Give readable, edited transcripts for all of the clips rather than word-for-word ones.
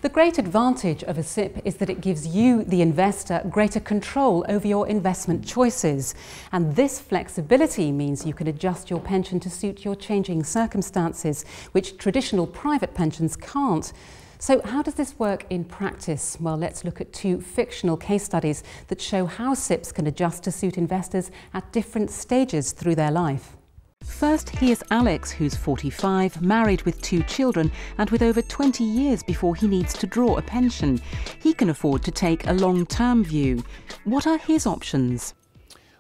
The great advantage of a SIPP is that it gives you, the investor, greater control over your investment choices. And this flexibility means you can adjust your pension to suit your changing circumstances, which traditional private pensions can't. So how does this work in practice? Well, let's look at two fictional case studies that show how SIPPs can adjust to suit investors at different stages through their life. First, here's Alex, who's 45, married with 2 children and with over 20 years before he needs to draw a pension. He can afford to take a long-term view. What are his options?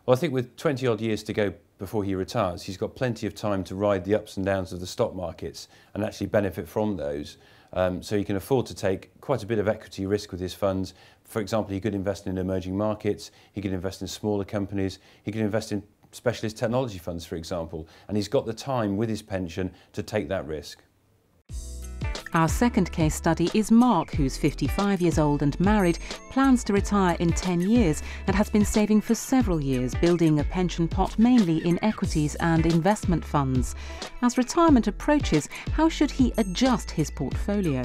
Well, I think with 20 odd years to go before he retires, he's got plenty of time to ride the ups and downs of the stock markets and actually benefit from those. So he can afford to take quite a bit of equity risk with his funds. For example, he could invest in emerging markets, he could invest in smaller companies, he could invest in specialist technology funds, for example, and he's got the time with his pension to take that risk. Our second case study is Mark, who's 55 years old and married, plans to retire in 10 years and has been saving for several years, building a pension pot mainly in equities and investment funds. As retirement approaches, how should he adjust his portfolio?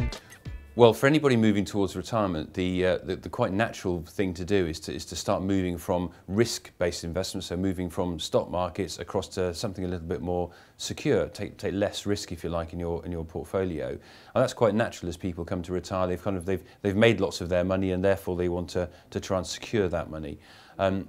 Well, for anybody moving towards retirement, the quite natural thing to do is to start moving from risk-based investments, so moving from stock markets across to something a little bit more secure, take less risk, if you like, in your portfolio. And that's quite natural as people come to retire. They've made lots of their money, and therefore they want to try and secure that money.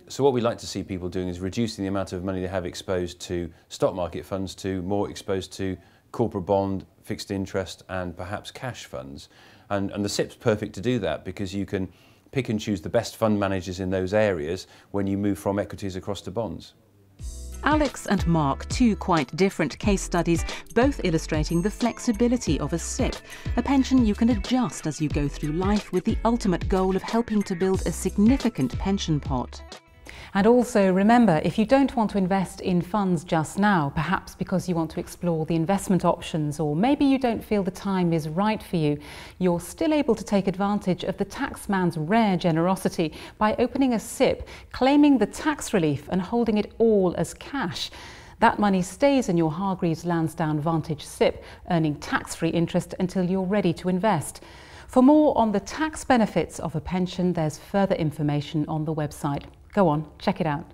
So what we like to see people doing is reducing the amount of money they have exposed to stock market funds to more exposed to corporate bond, fixed interest and perhaps cash funds. And the SIPP's perfect to do that because you can pick and choose the best fund managers in those areas when you move from equities across to bonds. Alex and Mark, two quite different case studies, both illustrating the flexibility of a SIPP, a pension you can adjust as you go through life with the ultimate goal of helping to build a significant pension pot. And also remember, if you don't want to invest in funds just now, perhaps because you want to explore the investment options, or maybe you don't feel the time is right for you, you're still able to take advantage of the taxman's rare generosity by opening a SIPP, claiming the tax relief and holding it all as cash. That money stays in your Hargreaves Lansdown Vantage SIPP, earning tax-free interest until you're ready to invest. For more on the tax benefits of a pension, there's further information on the website. Go on, check it out.